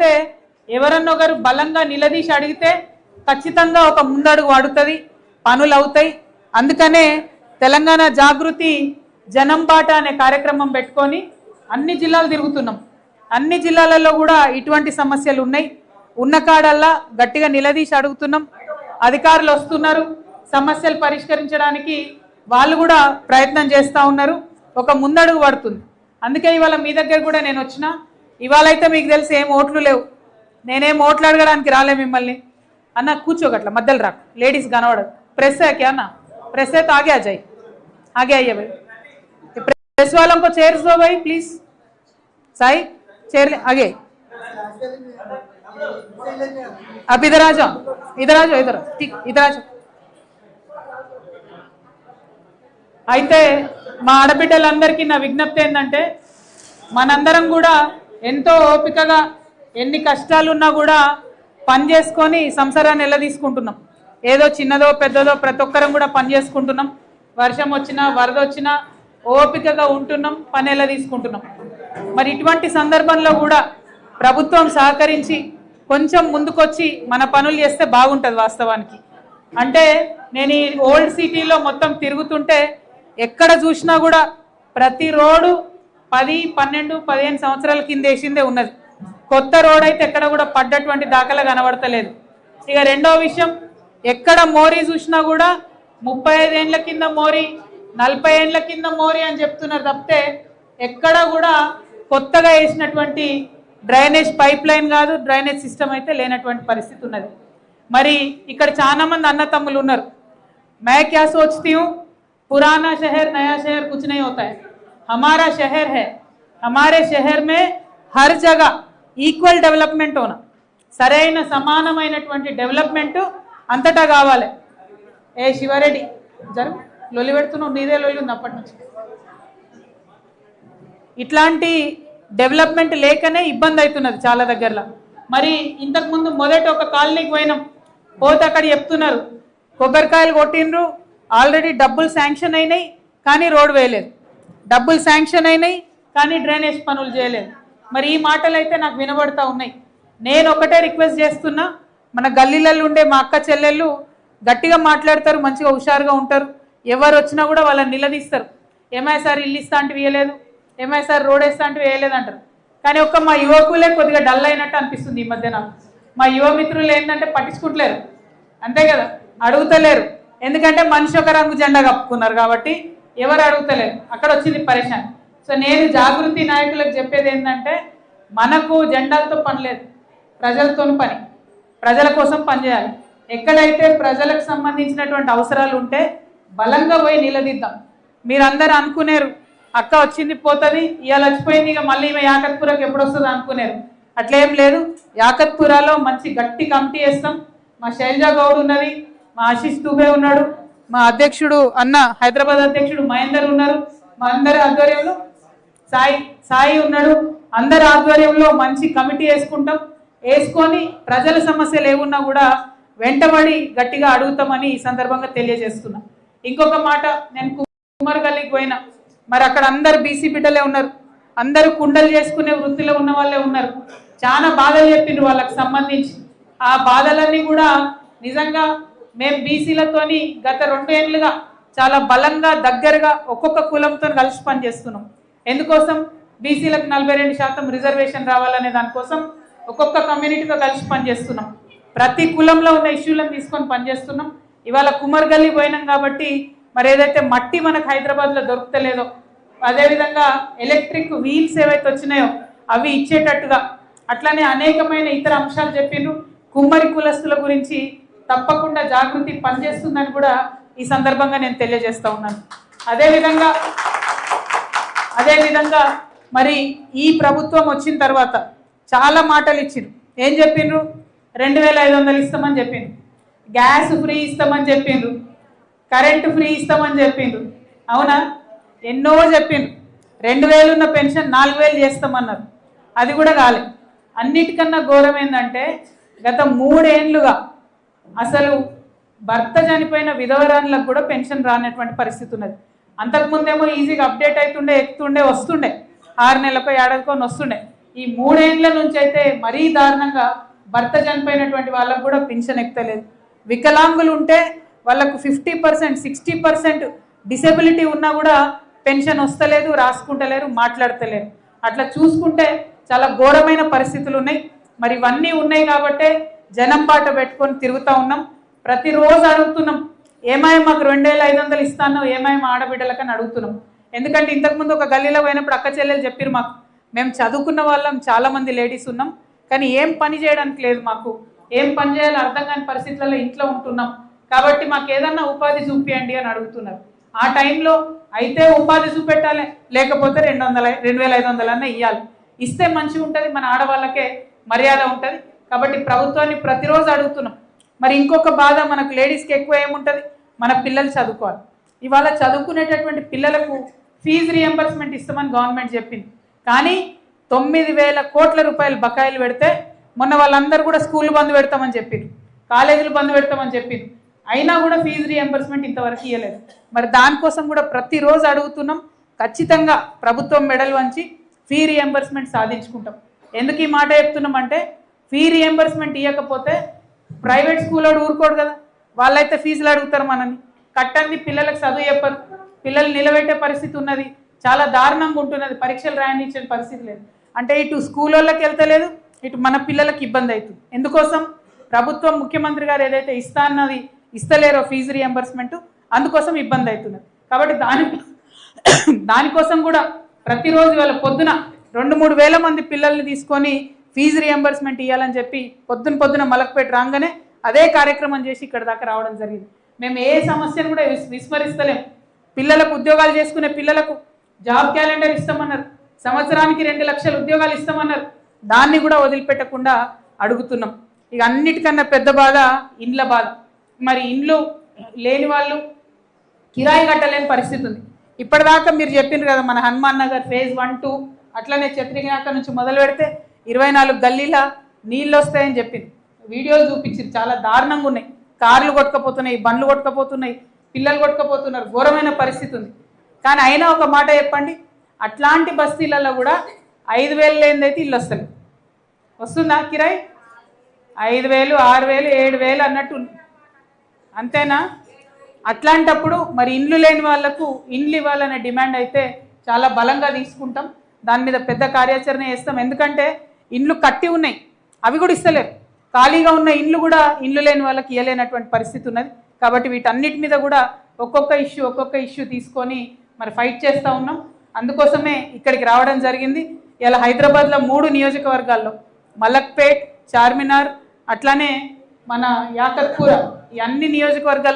లేకపోతే ఎవరన్నా ఒకరు బలంగా నిలదీసి అడిగితే ఖచ్చితంగా ఒక ముందడుగు అడుగుతుంది, పనులు అవుతాయి. అందుకనే తెలంగాణ జాగృతి జనం బాట అనే కార్యక్రమం పెట్టుకొని అన్ని జిల్లాలు తిరుగుతున్నాం. అన్ని జిల్లాలలో కూడా ఇటువంటి సమస్యలు ఉన్నాయి. ఉన్న కాడల్లా గట్టిగా నిలదీసి అడుగుతున్నాం. అధికారులు వస్తున్నారు, సమస్యలు పరిష్కరించడానికి వాళ్ళు కూడా ప్రయత్నం చేస్తూ ఉన్నారు. ఒక ముందడుగు పడుతుంది. అందుకే ఇవాళ మీ దగ్గర కూడా నేను వచ్చిన. ఇవాళ అయితే మీకు తెలిసి ఏం ఓట్లు లేవు, నేనేం ఓట్లు అడగడానికి రాలే మిమ్మల్ని. అన్న కూర్చోగట్ల మధ్యలో రాకు, లేడీస్ కనబడదు. प्रेस है क्या ना? प्रेस है तो आगे आ जाइए, आगे आइए भाई. प्रेस वालों को चेयर्स दो भाई प्लीज. साई चेयर आगे. अब इधर आ जाओ, इधर आ जाओ, इधर ठीक, इधर आ जाओ. అయితే మా ఆడబిడ్డలందరికీ నా విజ్ఞప్తి ఏంటంటే మనందరం కూడా ఎంతో ఓపికగా ఎన్ని కష్టాలున్నా కూడా పని చేసుకొని సంసారాన్ని ఎలా తీసుకుంటున్నాం. ఏదో చిన్నదో పెద్దదో ప్రతి ఒక్కరం కూడా పని చేసుకుంటున్నాం. వర్షం వచ్చినా వరద వచ్చినా ఓపికగా ఉంటున్నాం, పని ఎలా తీసుకుంటున్నాం. మరి ఇటువంటి సందర్భంలో కూడా ప్రభుత్వం సహకరించి కొంచెం ముందుకొచ్చి మన పనులు చేస్తే బాగుంటుంది. వాస్తవానికి అంటే నేను ఈ ఓల్డ్ సిటీలో మొత్తం తిరుగుతుంటే ఎక్కడ చూసినా కూడా ప్రతి రోడ్డు 10, 12, 15 సంవత్సరాల కింద వేసిందే ఉన్నది. కొత్త రోడ్ అయితే ఎక్కడ కూడా పడ్డటువంటి దాఖలా కనబడతలేదు. ఇక రెండో విషయం, ఎక్కడ మోరీ చూసినా కూడా 35 ఏళ్ల కింద మోరీ, 40 ఏళ్ల కింద మోరీ అని చెప్తున్నారు తప్పితే ఎక్కడ కూడా కొత్తగా వేసినటువంటి డ్రైనేజ్ పైప్ లైన్ కాదు, డ్రైనేజ్ సిస్టమ్ అయితే లేనటువంటి పరిస్థితి ఉన్నది. మరి ఇక్కడ చాలా మంది అన్నతమ్ములు ఉన్నారు. मैं क्या सोचती हूँ, पुराना शहर नया शहर कुछ नहीं होता है. हमारा शहर है, हमारे शहर में हर जगह ఈక్వల్ డెవలప్మెంట్ होना, సరైన సమానమైనటువంటి డెవలప్మెంట్ అంతటా కావాలి. ఏ శివారెడ్డి జరుగు, లొల్లి పెడుతున్నావు, నీదే లొల్లి ఉంది అప్పటి నుంచి. ఇట్లాంటి డెవలప్మెంట్ లేకనే ఇబ్బంది అవుతున్నది చాలా దగ్గరలో. మరి ఇంతకుముందు మొదట ఒక కాలనీకి పోయినాం, పోతే అక్కడ చెప్తున్నారు కొబ్బరికాయలు కొట్టిండ్రు, ఆల్రెడీ డబ్బులు శాంక్షన్ అయినాయి కానీ రోడ్ వేయలేదు, డబ్బులు శాంక్షన్ అయినాయి కానీ డ్రైనేజ్ పనులు చేయలేదు. మరి ఈ మాటలు అయితే నాకు వినబడతా ఉన్నాయి. నేను ఒకటే రిక్వెస్ట్ చేస్తున్నా, మన గల్లీలలో ఉండే మా అక్క చెల్లెళ్ళు గట్టిగా మాట్లాడతారు, మంచిగా హుషారుగా ఉంటారు. ఎవరు వచ్చినా కూడా వాళ్ళని నిలదీస్తారు. ఏమై సార్ ఇల్లు ఇస్తా అంటే వేయలేదు, ఏమై సార్ రోడ్ వేస్తా అంటే వేయలేదు అంటారు. కానీ ఒక్క మా యువకులే కొద్దిగా డల్ అయినట్టు అనిపిస్తుంది ఈ మధ్య నాకు. మా యువ మిత్రులు ఏంటంటే పట్టించుకుంటలేరు, అంతే కదా, అడుగుతలేరు. ఎందుకంటే మనిషి ఒక రంగు జెండా కప్పుకున్నారు కాబట్టి ఎవరు అడుగుతలేరు. అక్కడ వచ్చింది పరేషాన్. సో నేను జాగృతి నాయకులకు చెప్పేది ఏంటంటే మనకు జెండాలతో పని లేదు, ప్రజలతో పని, ప్రజల కోసం పనిచేయాలి. ఎక్కడైతే ప్రజలకు సంబంధించినటువంటి అవసరాలు ఉంటే బలంగా పోయి నిలదీద్దాం. మీరందరూ అనుకునేరు అక్క వచ్చింది పోతుంది, ఇవాళ వచ్చిపోయింది, ఇక మళ్ళీ ఈమె యాకత్పురాకి ఎప్పుడు వస్తుంది అనుకునేరు. అట్లేం లేదు. యాకత్పురాలో మంచి గట్టి కమిటీ వేస్తాం. మా శైలజా గౌడ్ ఉన్నది, మా ఆశీష్ దుబే ఉన్నాడు, మా అధ్యక్షుడు అన్న హైదరాబాద్ అధ్యక్షుడు మహేందర్ ఉన్నారు, మా అందరి ఆధ్వర్యంలో సాయి ఉన్నాడు. అందరి ఆధ్వర్యంలో మంచి కమిటీ వేసుకుంటాం. వేసుకొని ప్రజల సమస్యలు ఏమున్నా కూడా వెంటబడి గట్టిగా అడుగుతామని ఈ సందర్భంగా తెలియజేస్తున్నా. ఇంకొక మాట, నేను కుమార్ గల్లీకి పోయినా, మరి అక్కడ అందరు బీసీ బిడ్డలే ఉన్నారు, అందరూ కుండలు చేసుకునే వృత్తిలో ఉన్న వాళ్ళే ఉన్నారు. చాలా బాధలు చెప్పిండ్రు వాళ్ళకి సంబంధించి. ఆ బాధలన్నీ కూడా నిజంగా మేము బీసీలతోని గత 2 ఏళ్ళుగా చాలా బలంగా దగ్గరగా ఒక్కొక్క కులంతో కలిసి పనిచేస్తున్నాం. ఎందుకోసం? బీసీలకు 42% రిజర్వేషన్ రావాలనే దానికోసం ఒక్కొక్క కమ్యూనిటీతో కలిసి పనిచేస్తున్నాం. ప్రతి కులంలో ఉన్న ఇష్యూలను తీసుకొని పనిచేస్తున్నాం. ఇవాళ కుమార్ గల్లీ పోయినాం కాబట్టి మరి ఏదైతే మట్టి మనకు హైదరాబాద్లో దొరుకుతలేదో, అదేవిధంగా ఎలక్ట్రిక్ వీల్స్ ఏవైతే వచ్చినాయో అవి ఇచ్చేటట్టుగా, అట్లనే అనేకమైన ఇతర అంశాలు చెప్పిండ్రు. కుమ్మరి కులస్తుల గురించి తప్పకుండా జాగృతి పనిచేస్తుందని కూడా ఈ సందర్భంగా నేను తెలియజేస్తా ఉన్నాను. అదేవిధంగా మరి ఈ ప్రభుత్వం వచ్చిన తర్వాత చాలా మాటలు ఇచ్చిండ్రు. ఏం చెప్పిండ్రు? 2500 ఇస్తామని చెప్పిండ్రు, గ్యాస్ ఫ్రీ ఇస్తామని చెప్పిండ్రు, కరెంటు ఫ్రీ ఇస్తామని చెప్పిండ్రు. అవునా? ఎన్నో చెప్పిండ్రు. 2000 ఉన్న పెన్షన్ 4000 చేస్తామన్నారు, అది కూడా కాలేదు. అన్నిటికన్నా ఘోరం ఏంటంటే గత 3 ఏళ్ళుగా అసలు భర్త చనిపోయిన విధవరాన్లకు కూడా పెన్షన్ రానటువంటి పరిస్థితి ఉన్నది. అంతకుముందేమో ఈజీగా అప్డేట్ అవుతుండే, ఎక్కుతుండే, వస్తుండే, 6 నెలలకు ఏడాదికో వస్తుండే. ఈ 3 ఏళ్ల నుంచి అయితే మరీ దారుణంగా భర్త చనిపోయినటువంటి వాళ్ళకు కూడా పెన్షన్ ఎక్కలేదు. వికలాంగులు ఉంటే వాళ్ళకు 50%, 60% డిసేబిలిటీ ఉన్నా కూడా పెన్షన్ వస్తలేదు, రాసుకుంటలేరు, మాట్లాడతలేరు. అట్లా చూసుకుంటే చాలా ఘోరమైన పరిస్థితులు ఉన్నాయి. మరి ఇవన్నీ ఉన్నాయి కాబట్టే జనం బాట పెట్టుకొని తిరుగుతూ ఉన్నాం. ప్రతిరోజు అడుగుతున్నాం, ఏమాయి మాకు 2500 ఇస్తాను, ఏమాయి మా ఆడబిడ్డలకని అడుగుతున్నాం. ఎందుకంటే ఇంతకుముందు ఒక గల్లీలో పోయినప్పుడు అక్క చెల్లెలు చెప్పారు మాకు, మేము చదువుకున్న వాళ్ళం, చాలామంది లేడీస్ ఉన్నాం, కానీ ఏం పని చేయడానికి లేదు, మాకు ఏం పని చేయాలో అర్థం కాని పరిస్థితులలో ఇంట్లో ఉంటున్నాం, కాబట్టి మాకు ఏదన్నా ఉపాధి చూపియండి అని అడుగుతున్నారు. ఆ టైంలో అయితే ఉపాధి చూపెట్టాలి, లేకపోతే 2500 అన్న ఇవ్వాలి. ఇస్తే మంచిగా ఉంటుంది, మన ఆడవాళ్ళకే మర్యాద ఉంటుంది. కాబట్టి ప్రభుత్వాన్ని ప్రతిరోజు అడుగుతున్నాం. మరి ఇంకొక బాధ మనకు లేడీస్కి ఎక్కువ ఏముంటుంది, మన పిల్లలు చదువుకోవాలి. ఇవాళ చదువుకునేటటువంటి పిల్లలకు ఫీజు రియంబర్స్మెంట్ ఇస్తామని గవర్నమెంట్ చెప్పింది, కానీ 9,000 కోట్ల రూపాయలు బకాయిలు పెడితే మొన్న వాళ్ళందరూ కూడా స్కూల్ బంద్ పెడతామని చెప్పింది, కాలేజీలు బంద్ పెడతామని చెప్పింది. అయినా కూడా ఫీజు రియంబర్స్మెంట్ ఇంతవరకు ఇవ్వలేదు. మరి దానికోసం కూడా ప్రతిరోజు అడుగుతున్నాం. ఖచ్చితంగా ప్రభుత్వం మెడల్ వంచి ఫీ రియంబర్స్మెంట్ సాధించుకుంటాం. ఎందుకు ఈ మాట చెప్తున్నాం అంటే, ఫీ రియంబర్స్మెంట్ ఇవ్వకపోతే ప్రైవేట్ స్కూల్ వాడు ఊరుకోడు కదా, వాళ్ళైతే ఫీజులు అడుగుతారు మనని. కట్టండి పిల్లలకు చదువు చెప్పరు, పిల్లలు నిలబెట్టే పరిస్థితి ఉన్నది, చాలా దారుణంగా ఉంటున్నది, పరీక్షలు రాయనిచ్చే పరిస్థితి లేదు. అంటే ఇటు స్కూల్ వాళ్ళకి వెళ్తలేదు, ఇటు మన పిల్లలకు ఇబ్బంది అవుతుంది. ఎందుకోసం, ప్రభుత్వం ముఖ్యమంత్రి గారు ఏదైతే ఇస్తా అన్నది ఇస్తలేరో ఫీజు రియంబర్స్మెంట్, అందుకోసం ఇబ్బంది అవుతున్నది. కాబట్టి దానికోసం కూడా ప్రతిరోజు వాళ్ళ పొద్దున 2-3 వేల మంది పిల్లల్ని తీసుకొని ఫీజు రియంబర్స్మెంట్ ఇవ్వాలని చెప్పి పొద్దున మలక్పేట రాగానే అదే కార్యక్రమం చేసి ఇక్కడ దాకా రావడం జరిగింది. మేము ఏ సమస్యను కూడా విస్మరిస్తలేం. పిల్లలకు ఉద్యోగాలు చేసుకునే పిల్లలకు జాబ్ క్యాలెండర్ ఇస్తామన్నారు, సంవత్సరానికి 2 లక్షల ఉద్యోగాలు ఇస్తామన్నారు, దాన్ని కూడా వదిలిపెట్టకుండా అడుగుతున్నాం. ఇక అన్నిటికన్నా పెద్ద బాధ ఇండ్ల బాధ. మరి ఇండ్లు లేని వాళ్ళు కిరాయి కట్టలేని పరిస్థితి ఉంది. ఇప్పటిదాకా మీరు చెప్పిండ్రు కదా, మన హనుమాన్ నగర్ ఫేజ్ 1, 2 అట్లనే ఛత్రినాక నుంచి మొదలు పెడితే 24 గల్లీల నీళ్ళు వస్తాయని చెప్పింది, వీడియోలు చూపించింది, చాలా దారుణంగా ఉన్నాయి. కార్లు కొట్టుకపోతున్నాయి, బండ్లు కొట్టుకపోతున్నాయి, పిల్లలు కొట్టుకపోతున్నారు, ఘోరమైన పరిస్థితి ఉంది. కానీ అయినా ఒక మాట చెప్పండి, అట్లాంటి బస్తీలలో కూడా 5,000 లేనిదైతే ఇల్లు వస్తుంది. వస్తుందా కిరాయి? 5,000, 6,000, 7,000 అన్నట్టు, అంతేనా? అట్లాంటప్పుడు మరి ఇండ్లు లేని వాళ్లకు ఇండ్లు ఇవ్వాలనే డిమాండ్ అయితే చాలా బలంగా తీసుకుంటాం. దాని మీద పెద్ద కార్యాచరణ చేస్తాం. ఎందుకంటే ఇండ్లు కట్టి ఉన్నాయి, అవి కూడా ఇస్తలేరు. ఖాళీగా ఉన్న ఇండ్లు కూడా ఇండ్లు లేని వాళ్ళకి ఇవ్వలేనటువంటి పరిస్థితి ఉన్నది. కాబట్టి వీటన్నిటి మీద కూడా ఒక్కొక్క ఇష్యూ తీసుకొని మరి ఫైట్ చేస్తూ ఉన్నాం. అందుకోసమే ఇక్కడికి రావడం జరిగింది. ఇలా హైదరాబాద్లో 3 నియోజకవర్గాల్లో మలక్పేట్, చార్మినార్, అట్లానే మన యాకత్పూర, ఈ అన్ని నియోజకవర్గాలు